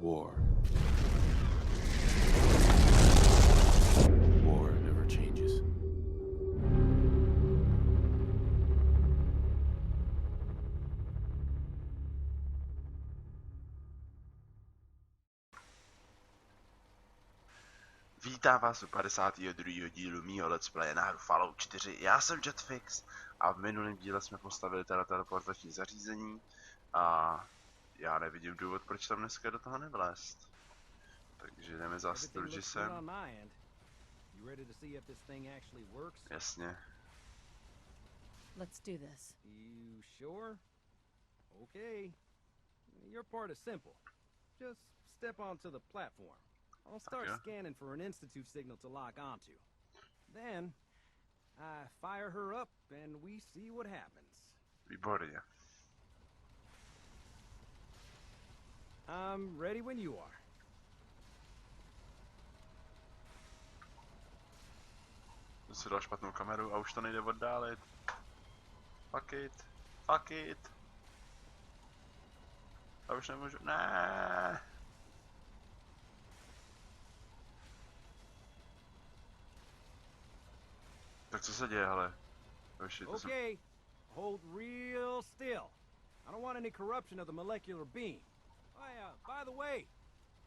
War. War never changes. Vítám vás u 52. dílu mýho let's playe na hru Fallout 4. Já jsem Jetfix a v minulém díle jsme postavili teda teleportační zařízení a já nevidím důvod, proč tam dneska do toho nevlézt. Takže jdeme za Sturgisem. Jasně. Let's do this. You sure? Okay. Your part is simple. Just step onto the platform. I'll start scanning for an Institute signal to lock onto. Then, I fire her up and we see what happens. Výborně. I'm ready when you are. Jsem si dal špatnou kameru a už to nejde oddálit. Fuck it. Fuck it. Já už nemůžu. Ne. Tak co se děje, hele? Okay, hold real still. I don't want any corruption of the molecular beam. By the way,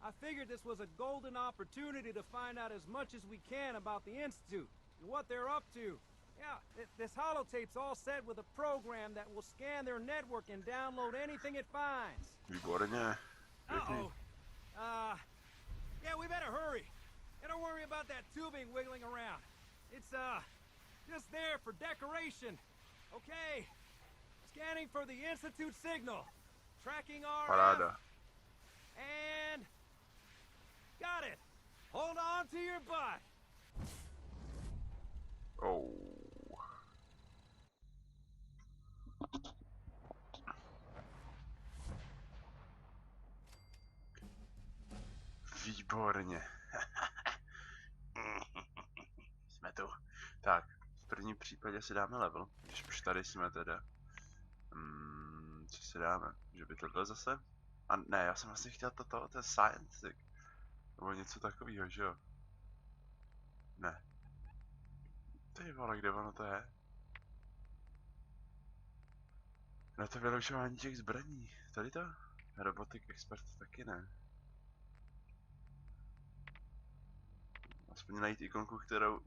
I figured this was a golden opportunity to find out as much as we can about the Institute and what they're up to. Yeah, this holotape's all set with a program that will scan their network and download anything it finds. Výborně. Uh-oh. Yeah, we better hurry. And don't worry about that tubing wiggling around. It's, just there for decoration. Okay. Scanning for the Institute signal. Tracking our Paráda. And got it. Hold on to your butt. Oh. Výborně. Jsme tu. Tak, v prvním případě si dáme level, když už tady jsme teda. Co si dáme? Že by tohle zase? A ne, já jsem vlastně chtěl to je science. Nebo něco takového, že jo? Ne. Ty vole, kde ono to je? Na to vylepšování těch zbraní. Tady to? Robotik expert taky ne. Aspoň najít ikonku,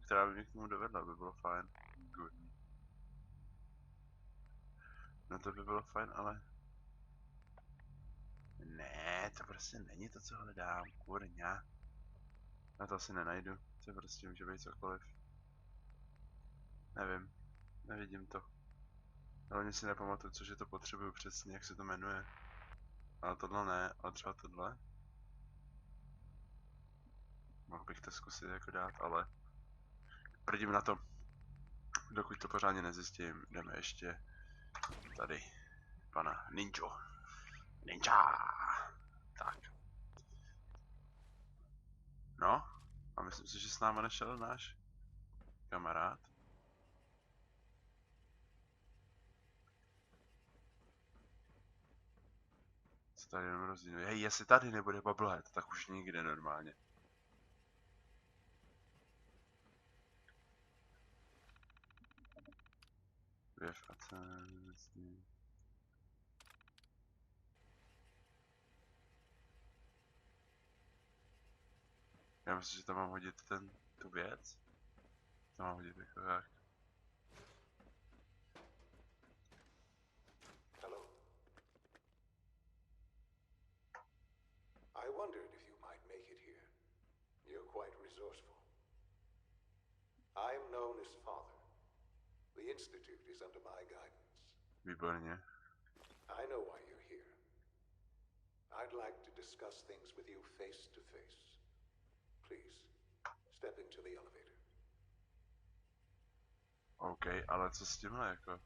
která by mě k tomu dovedla, by bylo fajn. Good. No to by bylo fajn, ale... Ne, to prostě není to, co hledám, kurňa. Já to asi nenajdu, to prostě může být cokoliv. Nevím, nevidím to. Hlavně si nepamatuju, cože to potřebuju přesně, jak se to jmenuje. Ale tohle ne, ale třeba tohle. Mohl bych to zkusit jako dát, ale... Prdím na to. Dokud to pořádně nezjistím, jdeme ještě tady. Pana Ninja! Tak. No, a myslím si, že s náma nešel náš kamarád. Co tady jenom rozdíl? Hej, jestli tady nebude bubblehead, tak už nikde normálně. Věv a cen, já myslím, že tam mám hodit tu věc. Tam mám hodit jako jak. Hello. I wondered if you might make it here. You're quite resourceful. I'm known as Father. The Institute is under my guidance. Výborně. I know why you're here. I'd like to discuss things with you face to face. Please, step into the elevator. OK, ale co s tímhle jako?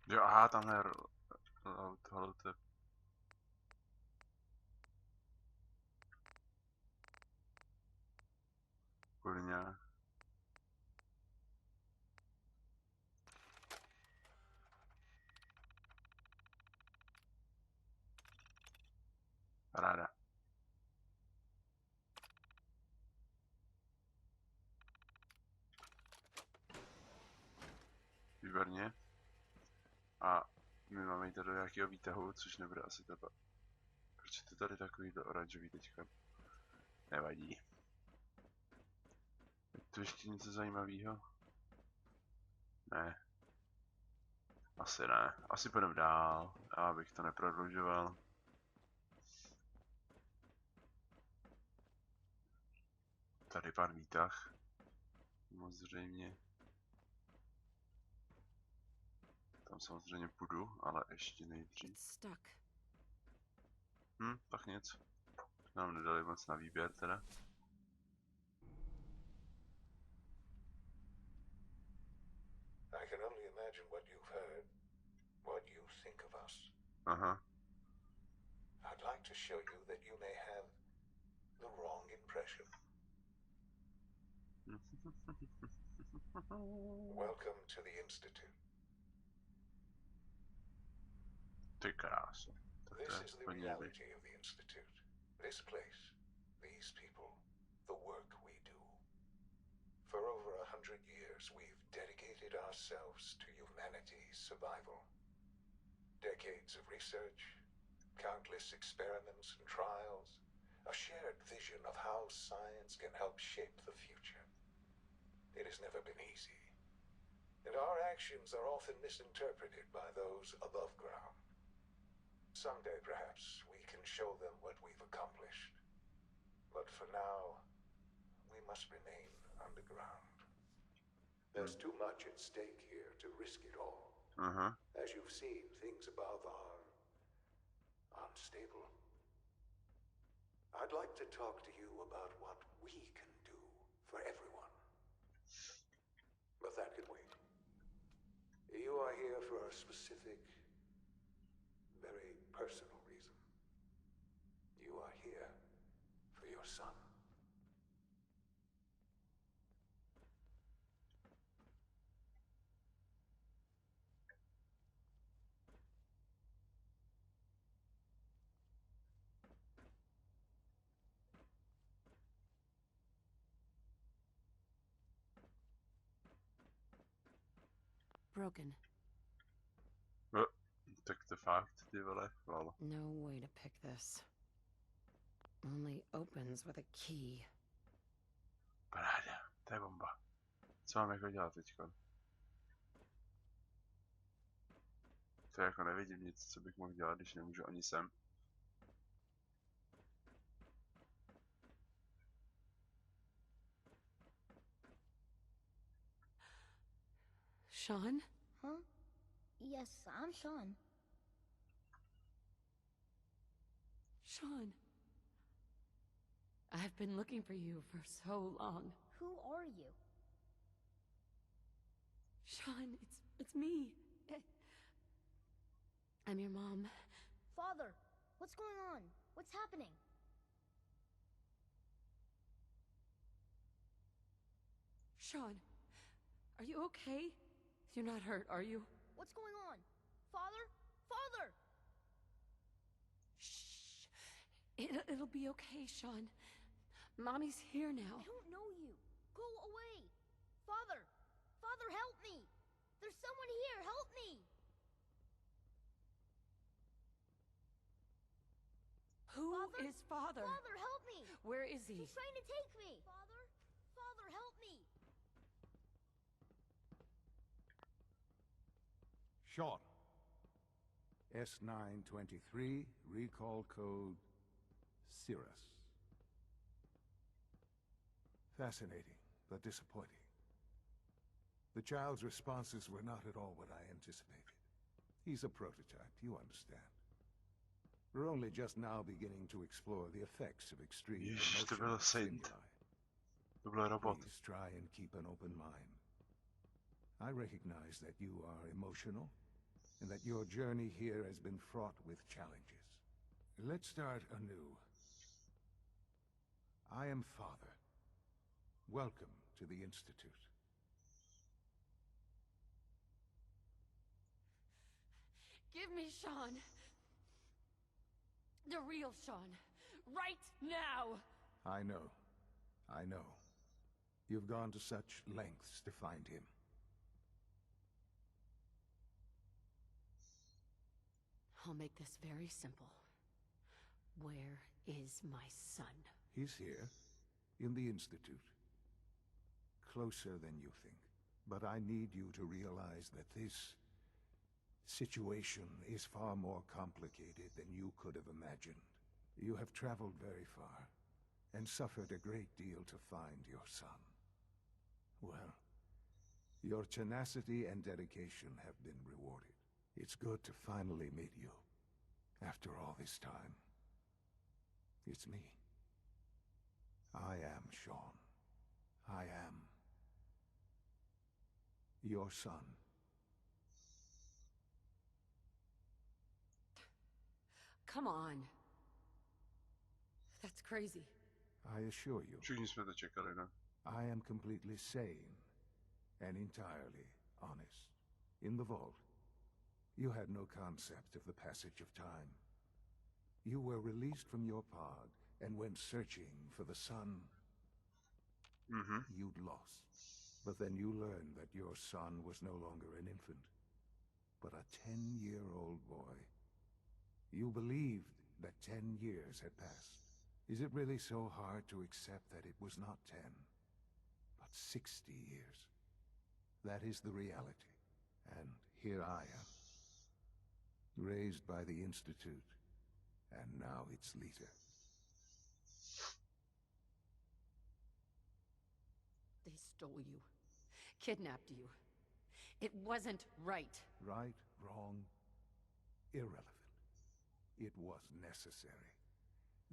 Jo, aha, tamhle je holotape. Kurňa. Paráda. Výborně. A my máme jít do nějakého výtahu, což nebude asi tebe. Proč je to tady takový oranžový teďka? Nevadí. Je tu ještě něco zajímavého? Ne. Asi ne. Asi půjdeme dál. Já bych to neprodlužoval. Tady pan výtah. Samozřejmě. Tam samozřejmě půjdu, ale ještě nejdřív. Tak nic. Nám nedali moc na výběr teda. I can only imagine what you've heard, what you think of us. Aha. I'd like to show you that you may have the wrong impression. Welcome to the Institute. Ty krása. Tak to This je is the podívej. reality of the Institute. This place, these people, the work we do. For over 100 years, we've dedicated ourselves to humanity's survival. Decades of research, countless experiments and trials, a shared vision of how science can help shape the future. It has never been easy, and our actions are often misinterpreted by those above ground. Someday, perhaps, we can show them what we've accomplished. But for now, we must remain underground. There's too much at stake here to risk it all. As you've seen, things above are unstable. I'd like to talk to you about what we can do for everyone. But that can wait. You are here for a specific, very personal reason. You are here for your son. Broken. Tak to fakt, ty vole, lol. No way to pick this. Only opens with a key. Paráda, to je bomba. Co mám jako dělat teďka? To jako nevidím nic, co bych mohl dělat, když nemůžu ani sem. Sean? Huh? Yes, I'm Sean. Sean. I've been looking for you for so long. Who are you? Sean, it's me. I'm your mom. Father, what's going on? What's happening? Sean, are you okay? You're not hurt, are you? What's going on? Father? Father! Shh. It'll be okay, Sean. Mommy's here now. I don't know you. Go away. Father! Father, help me! There's someone here. Help me! Who Father? is Father? Father, help me! Where is he? He's trying to take me! Father? Father, help me! Sean. S923, recall code Cirrus. Fascinating, but disappointing. The child's responses were not at all what I anticipated. He's a prototype, you understand. We're only just now beginning to explore the effects of extreme Ježiš, to emotional byl Saint. stimuli. To byl robot. Please try and keep an open mind. I recognize that you are emotional, and that your journey here has been fraught with challenges. Let's start anew. I am Father. Welcome to the Institute. Give me Sean. The real Sean. Right now! I know. I know. You've gone to such lengths to find him. I'll make this very simple. Where is my son? He's here, in the Institute. Closer than you think. But I need you to realize that this situation is far more complicated than you could have imagined. You have traveled very far, and suffered a great deal to find your son. Well, your tenacity and dedication have been rewarded. It's good to finally meet you, after all this time. It's me. I am Sean. I am your son. Come on. That's crazy. I assure you, Všichni jsme to čekali, no. I am completely sane and entirely honest. In the vault, you had no concept of the passage of time. You were released from your pod and went searching for the son you'd lost. But then you learned that your son was no longer an infant, but a 10-year-old boy. You believed that 10 years had passed. Is it really so hard to accept that it was not 10, but 60 years? That is the reality. And here I am, raised by the Institute, and now its leader. They stole you. Kidnapped you. It wasn't right. Right, wrong, irrelevant. It was necessary.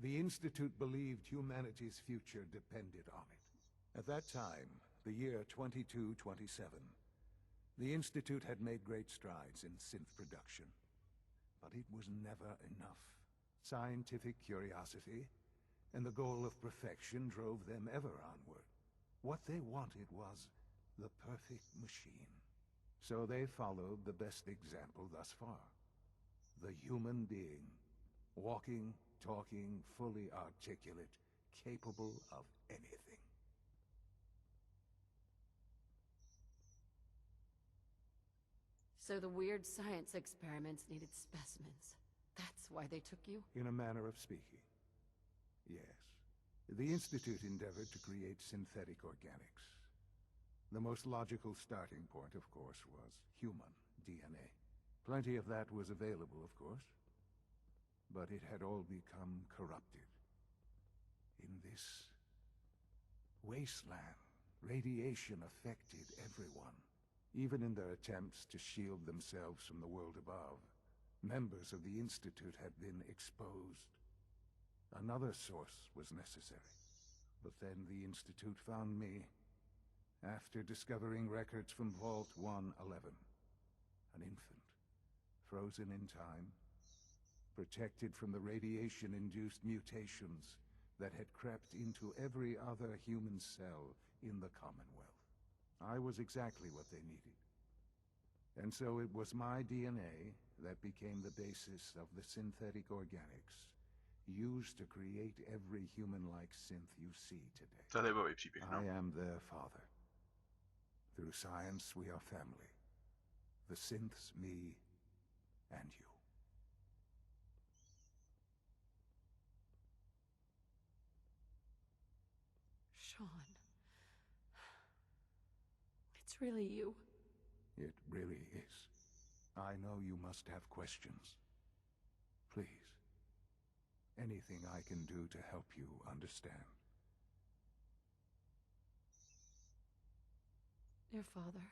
The Institute believed humanity's future depended on it. At that time, the year 2227, the Institute had made great strides in synth production. But it was never enough. Scientific curiosity and the goal of perfection drove them ever onward. What they wanted was the perfect machine. So they followed the best example thus far. The human being. Walking, talking, fully articulate, capable of anything. So the weird science experiments needed specimens. That's why they took you? In a manner of speaking. Yes. The Institute endeavored to create synthetic organics. The most logical starting point, of course, was human DNA. Plenty of that was available, of course. But it had all become corrupted. In this wasteland, radiation affected everyone. Even in their attempts to shield themselves from the world above, members of the Institute had been exposed. Another source was necessary. But then the Institute found me, after discovering records from Vault 111. An infant, frozen in time, protected from the radiation-induced mutations that had crept into every other human cell in the Commonwealth. I was exactly what they needed. And so it was my DNA that became the basis of the synthetic organics used to create every human-like synth you see today. To je libový příběh, no. I am their father. Through science, we are family. The synths, me, and you. Sean. It's really you. It really is. I know you must have questions. Please. Anything I can do to help you understand. Your father.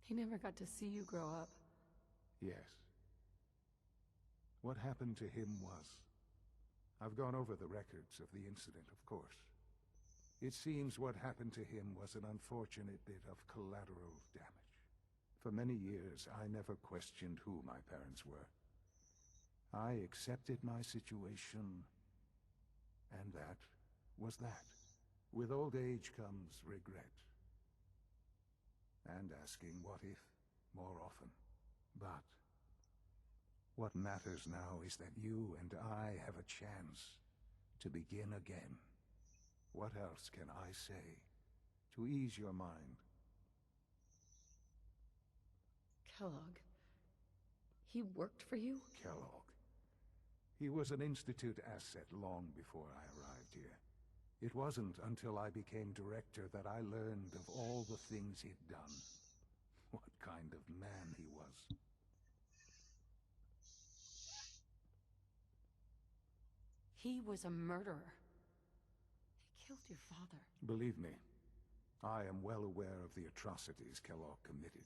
He never got to see you grow up. Yes. What happened to him was... I've gone over the records of the incident, of course. It seems what happened to him was an unfortunate bit of collateral damage. For many years, I never questioned who my parents were. I accepted my situation, and that was that. With old age comes regret. And asking what if more often. But What matters now is that you and I have a chance to begin again. What else can I say to ease your mind? Kellogg. He worked for you? Kellogg. He was an Institute asset long before I arrived here. It wasn't until I became director that I learned of all the things he'd done. What kind of man he was. He was a murderer. He killed your father. Believe me, I am well aware of the atrocities Kellogg committed.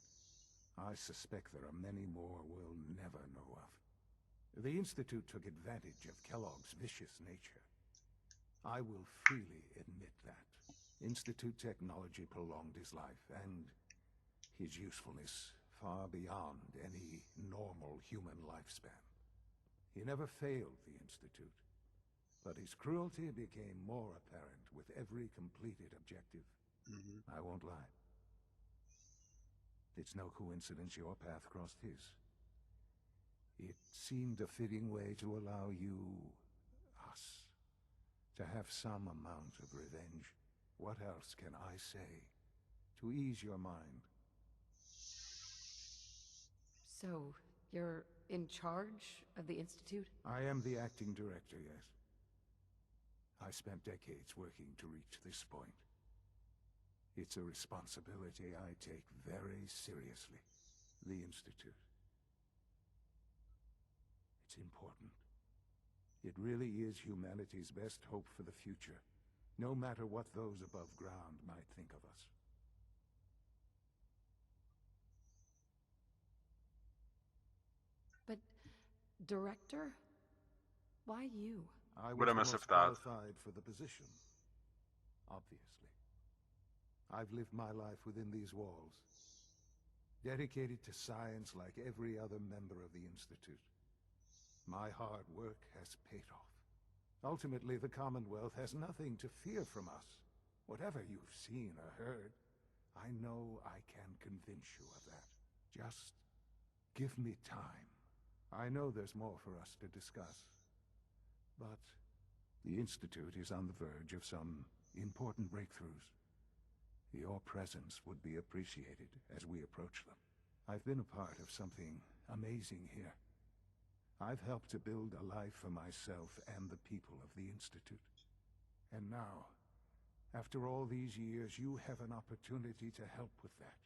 I suspect there are many more we'll never know of. The Institute took advantage of Kellogg's vicious nature. I will freely admit that. Institute technology prolonged his life, and his usefulness far beyond any normal human lifespan. He never failed the Institute, but his cruelty became more apparent with every completed objective. I won't lie. It's no coincidence your path crossed his. It seemed a fitting way to allow you, us, to have some amount of revenge. What else can I say to ease your mind? So, you're in charge of the Institute? I am the acting director, yes. I spent decades working to reach this point. It's a responsibility I take very seriously. The Institute. It's important. It really is humanity's best hope for the future, no matter what those above ground might think of us. But, director? Why you? I was Budeme the se most ptát. qualified for the position, obviously. I've lived my life within these walls, dedicated to science like every other member of the Institute. My hard work has paid off. Ultimately, the Commonwealth has nothing to fear from us. Whatever you've seen or heard, I know I can convince you of that. Just give me time. I know there's more for us to discuss. But the Institute is on the verge of some important breakthroughs. Your presence would be appreciated as we approach them. I've been a part of something amazing here. I've helped to build a life for myself and the people of the Institute. And now, after all these years, you have an opportunity to help with that.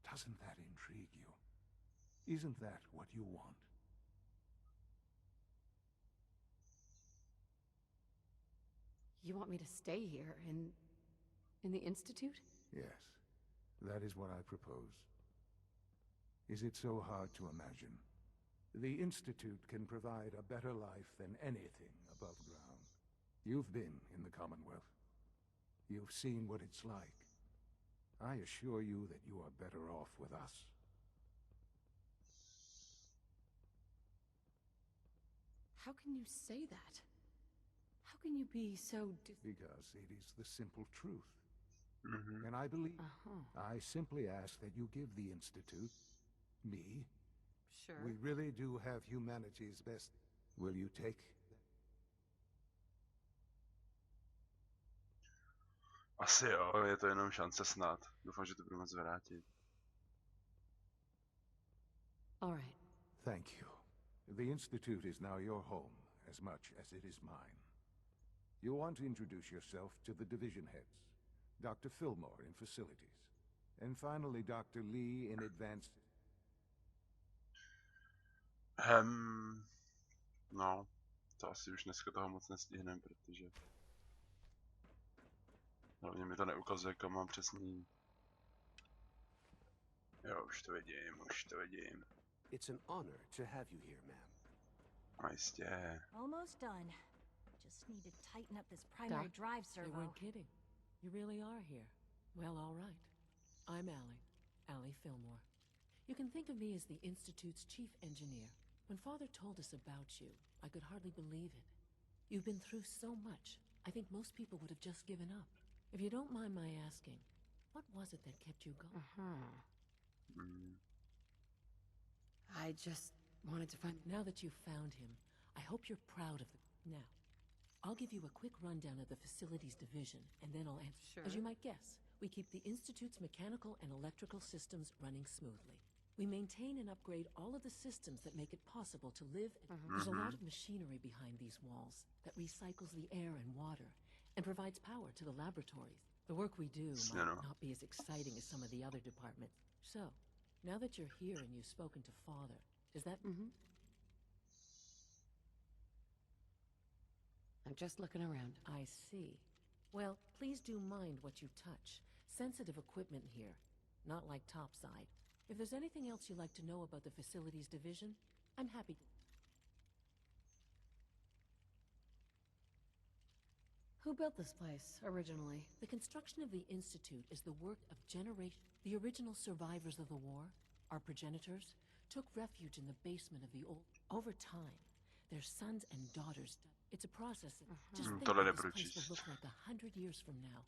Doesn't that intrigue you? Isn't that what you want? You want me to stay here, in the Institute? Yes, that is what I propose. Is it so hard to imagine? The Institute can provide a better life than anything above ground. You've been in the Commonwealth. You've seen what it's like. I assure you that you are better off with us. How can you say that? How can you be so Because it is the simple truth. Mhm. And I believe... Uh-huh. I simply ask that you give the Institute, me, Sure. we really do have humanity's best. Will you take... Asi jo, je to jenom šance snad. Doufám, že to budu moc vrátit. All right. Thank you. The Institute is now your home, as much as it is mine. You'll want to introduce yourself to the division heads. Dr. Fillmore in facilities. And finally, Dr. Lee in advanced... No, to asi už dneska toho moc nestihneme, protože... Hlavně mi to neukazuje, kam mám přesně jít. Jo, už to vidím. It's an honor to have you here, ma'am. A jistě. Almost done. Just need to tighten up this primary Doc, drive You servo. weren't kidding. You really are here. Well, all right. I'm Allie Fillmore. You can think of me as the Institute's chief engineer. When Father told us about you, I could hardly believe it. You've been through so much, I think most people would have just given up. If you don't mind my asking, what was it that kept you going? Uh-huh. Mm. I just wanted to find... Now that you've found him, I hope you're proud of the... Now, I'll give you a quick rundown of the facilities division, and then I'll answer. Sure. As you might guess, we keep the Institute's mechanical and electrical systems running smoothly. We maintain and upgrade all of the systems that make it possible to live. There's a lot of machinery behind these walls that recycles the air and water and provides power to the laboratories. The work we do might not be as exciting as some of the other departments. So, now that you're here and you've spoken to Father, does that... I'm just looking around. I see. Well, please do mind what you touch. Sensitive equipment here, not like topside. If there's anything else you'd like to know about the facilities division, I'm happy to... Who built this place, originally? The construction of the Institute is the work of generations. The original survivors of the war, our progenitors, took refuge in the basement of the old... Over time, their sons and daughters... It's a process that... Just think what this place will look like 100 years from now.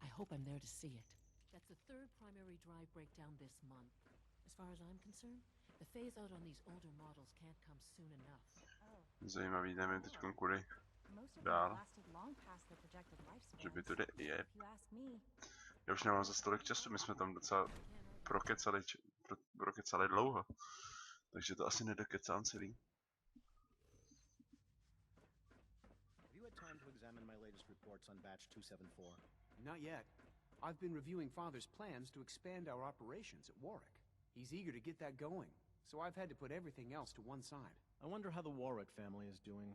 I hope I'm there to see it. That's the third primary drive breakdown this month. As far as I'm concerned, the phase out on these older models can't come soon enough. Zajímavý, nevím teď kudy dál. Že by to je. Já už nemám za tolik času, my jsme tam docela prokecali dlouho. Takže to asi nedokecám celý. Have you had time to examine my latest reports on batch 274? Not yet. I've been reviewing Father's plans to expand our operations at Warwick. He's eager to get that going, so I've had to put everything else to one side. I wonder how the Warwick family is doing.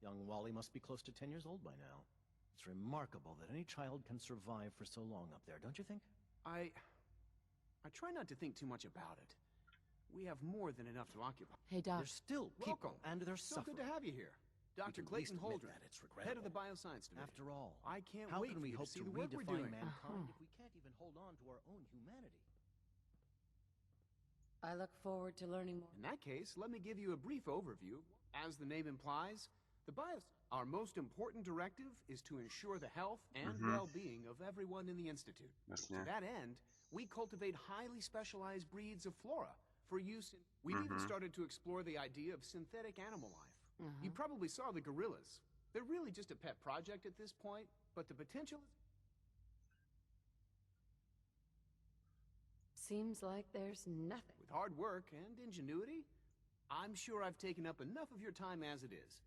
Young Wally must be close to 10 years old by now. It's remarkable that any child can survive for so long up there, don't you think? I try not to think too much about it. We have more than enough to occupy. Hey, Doc. There's still people, Welcome. and they're So suffering. good to have you here. Dr. Clayton Holdren, It's head of the regrettable. Bioscience Division. After all, I can't how wait can we for you hope to see to the work we're redefine doing. mankind if we can't even hold on to our own humanity? I look forward to learning more. In that case, let me give you a brief overview. As the name implies, our most important directive is to ensure the health and well-being of everyone in the Institute. To that end, we cultivate highly specialized breeds of flora for use in... We've even started to explore the idea of synthetic animal life. You probably saw the gorillas. They're really just a pet project at this point, but the potential... Seems like there's nothing. With hard work and ingenuity, I'm sure I've taken up enough of your time as it is.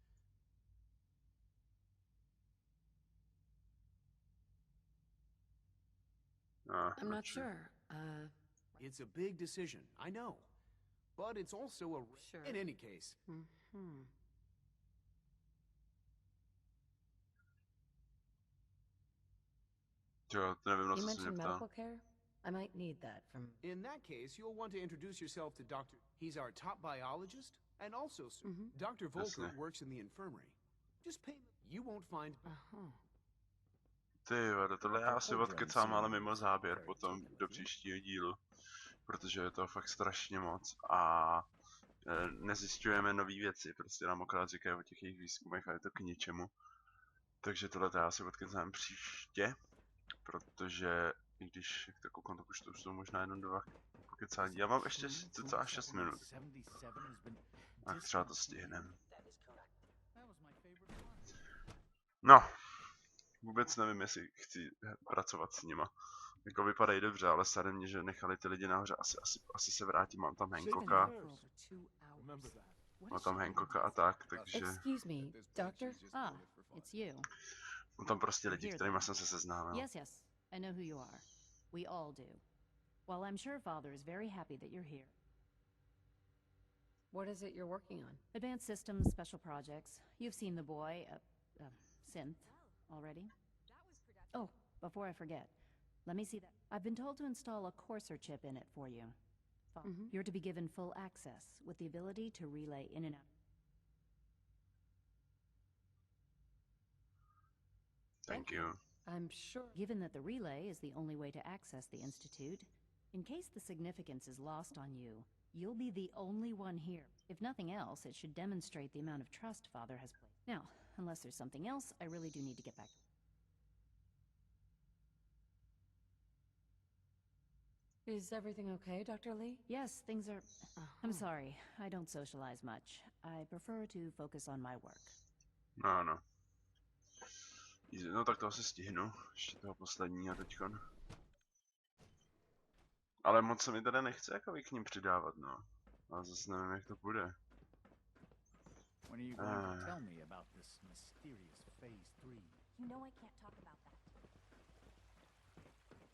I'm not sure. It's a big decision, I know. But it's also a... Sure. In any case. You mentioned medical care? I might need that from... In that case, you'll want to introduce yourself to Dr. He's our top biologist, and also Dr. Volker works in the infirmary. Just pay... You won't find... Ty vado, tohle já si odkecám ale mimo záběr potom do příštího dílu. Protože je to fakt strašně moc a nezjišťujeme nové věci, prostě nám akorát říkají o těch jejich výzkumech a je to k ničemu. Takže tohle já si odkecám příště, protože i když jak to koukám, tak už to jsou možná jenom 2 pokecání. Já mám ještě cca 6 minut. Tak třeba to stihnem. No, vůbec nevím, jestli chci pracovat s nima. Jako vypadají dobře, ale sade mě, že nechali ty lidi nahoře. Asi se vrátím, mám tam Hancocka. Mám tam Hancocka a tak, takže... Excuse me, doctor? Ah, it's you. Mám tam prostě lidi, kterými jsem se seznámil. Yes, I know who you are. We all do. Well, I'm sure Father is very happy that you're here. What is it you're working on? Advanced systems, special projects. You've seen the boy, synth, already? Oh, before I forget, let me see that. I've been told to install a courser chip in it for you. You're to be given full access, with the ability to relay in and out. Thank you. I'm sure... Given that the relay is the only way to access the Institute, in case the significance is lost on you, you'll be the only one here. If nothing else, it should demonstrate the amount of trust Father has placed. Now, unless there's something else, I really do need to get back. Is everything okay, Dr. Lee? Yes, things are... I'm sorry, I don't socialize much. I prefer to focus on my work. No, no. No tak to asi stihnu. Ještě toho posledního teďkon. Ale moc se mi tady nechce jako k ním přidávat, no. Ale zase nevím, jak to bude. When are you going to tell me about this mysterious Phase 3? You know I can't talk about that.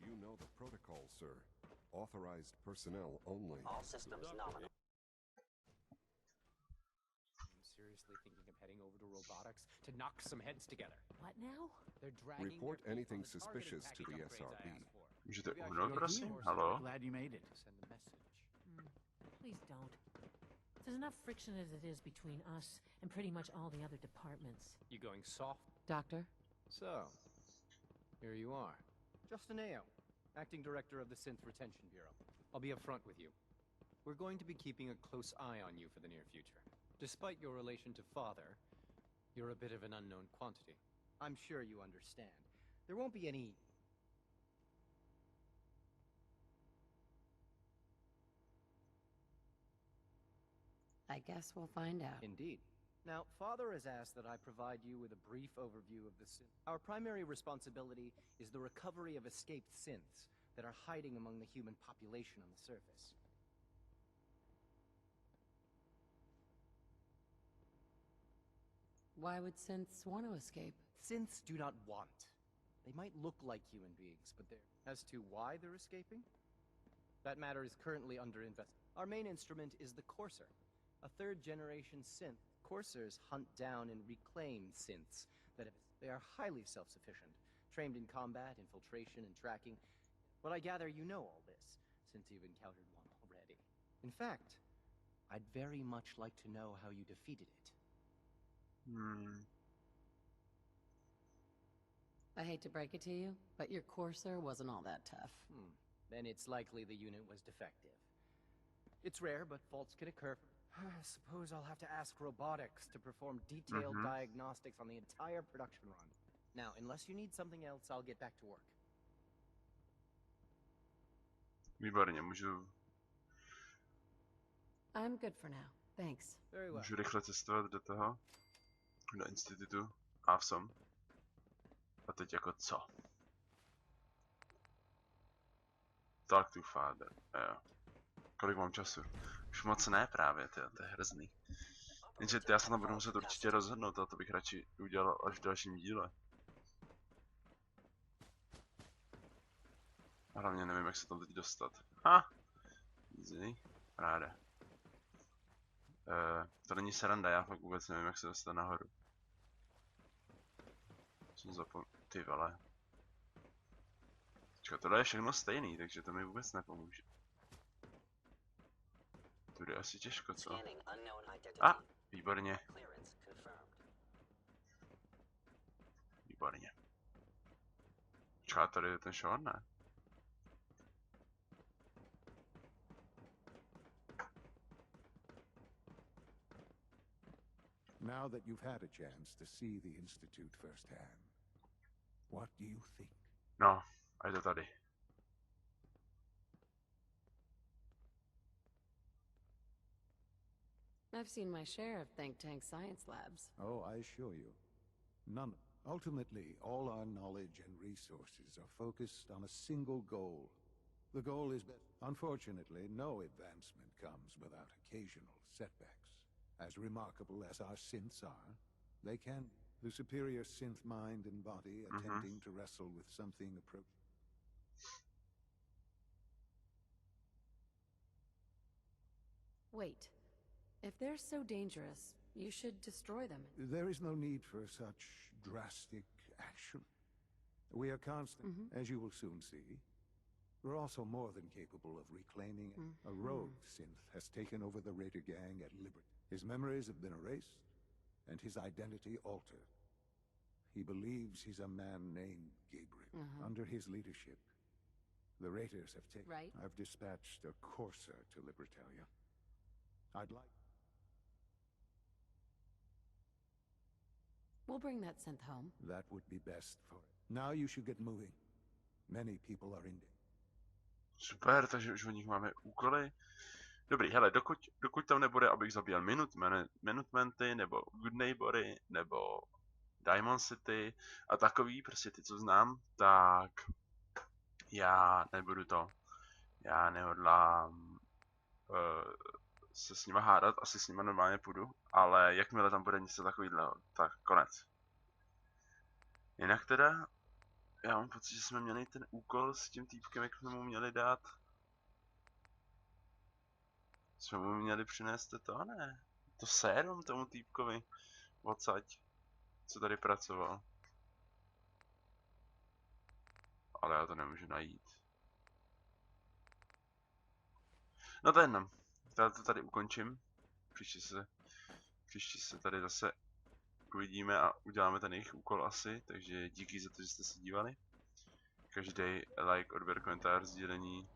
You know the protocol, sir. Authorized personnel only. All systems nominal. I'm seriously thinking of heading over to robotics to knock some heads together. What now? They're dragging Report their feet anything on the suspicious to targeted the package upgrades I SRB. asked for. Můžete Maybe I uhnout, should go prosím? here. Halo? Glad you made it. To send a message. Please don't. There's enough friction as it is between us and pretty much all the other departments. You going soft? Doctor? So, here you are. Justin Ayo, Acting Director of the Synth Retention Bureau. I'll be upfront with you. We're going to be keeping a close eye on you for the near future. Despite your relation to Father, you're a bit of an unknown quantity. I'm sure you understand. There won't be any... I guess we'll find out. Indeed. Now, Father has asked that I provide you with a brief overview of the synth. Our primary responsibility is the recovery of escaped synths that are hiding among the human population on the surface. Why would synths want to escape? Synths do not want. They might look like human beings, but they're... As to why they're escaping? That matter is currently under investigation. Our main instrument is the Courser, a third-generation synth. Coursers hunt down and reclaim synths that have... They are highly self-sufficient, trained in combat, infiltration, and tracking. But I gather you know all this, since you've encountered one already. In fact, I'd very much like to know how you defeated it. I hate to break it to you, but your Courser wasn't all that tough. Then it's likely the unit was defective. It's rare, but faults can occur. I suppose I'll have to ask robotics to perform detailed diagnostics on the entire production run. Now, unless you need something else, I'll get back to work. Výborně, můžu I'm good for now. Thanks. Very well. Můžu rychle cestovat do toho, do institutu. Awesome. A teď jako co? Talk to father. Jo. Kolik mám času? Už moc ne právě, to je hrozný. Jenže já se tam budu muset určitě rozhodnout, a to bych radši udělal až v dalším díle. A hlavně nevím, jak se tam teď dostat. Easy. Ráda. To není sranda, já fakt vůbec nevím, jak se dostat nahoru. Jsem ty vole. Počkat, tohle je všechno stejný, takže to mi vůbec nepomůže. Tudy asi těžko, co? Výborně. Výborně. Počkat, tady je ten Sean, ne? Now that you've had a chance to see the Institute firsthand, what do you think? No, a je to tady. I've seen my share of think tank science labs. Oh, I assure you, none. Ultimately, all our knowledge and resources are focused on a single goal. The goal is that, unfortunately, no advancement comes without occasional setbacks. As remarkable as our synths are, they can. The superior synth mind and body attempting to wrestle with something approaching. Wait. If they're so dangerous, you should destroy them. There is no need for such drastic action. We are constant, as you will soon see. We're also more than capable of reclaiming it. A rogue synth has taken over the Raider gang at Liberty. His memories have been erased, and his identity altered. He believes he's a man named Gabriel. Under his leadership, the Raiders have taken... Right. I've dispatched a Courser to Libertalia. I'd like... We'll bring that synth home. That would be best for it. Now you should get moving. Many people are in danger. Super, takže už od nich máme úkoly. Dobrý, hele, dokud tam nebude, abych zabíjel Minutementy, nebo Good Neighbory, nebo Diamond City a takový, prostě ty, co znám, tak já nebudu to. Já nehodlám se s nima hádat, asi s nima normálně půjdu, ale jakmile tam bude něco takovýhle, tak konec. Jinak teda, já mám pocit, že jsme měli ten úkol s tím týpkem, jak jsme mu měli dát. Jsme mu měli přinést to, ne? To sérum tomu týpkovi. Odsaď. Co tady pracoval. Ale já to nemůžu najít. No to je jedno. Já to tady ukončím. Příště se tady zase uvidíme a uděláme ten jejich úkol asi. Takže díky za to, že jste se dívali. Každý like, odběr, komentář, sdílení,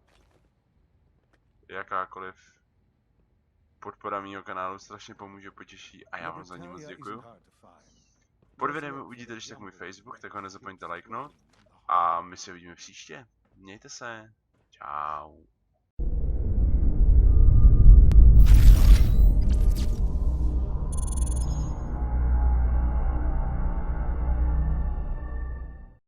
jakákoliv podpora mýho kanálu strašně pomůže, potěší a já vám za ní moc děkuju. Pod videem uvidíte když tak můj Facebook, tak ho nezapomeňte lajknout a my se uvidíme příště. Mějte se. Čau.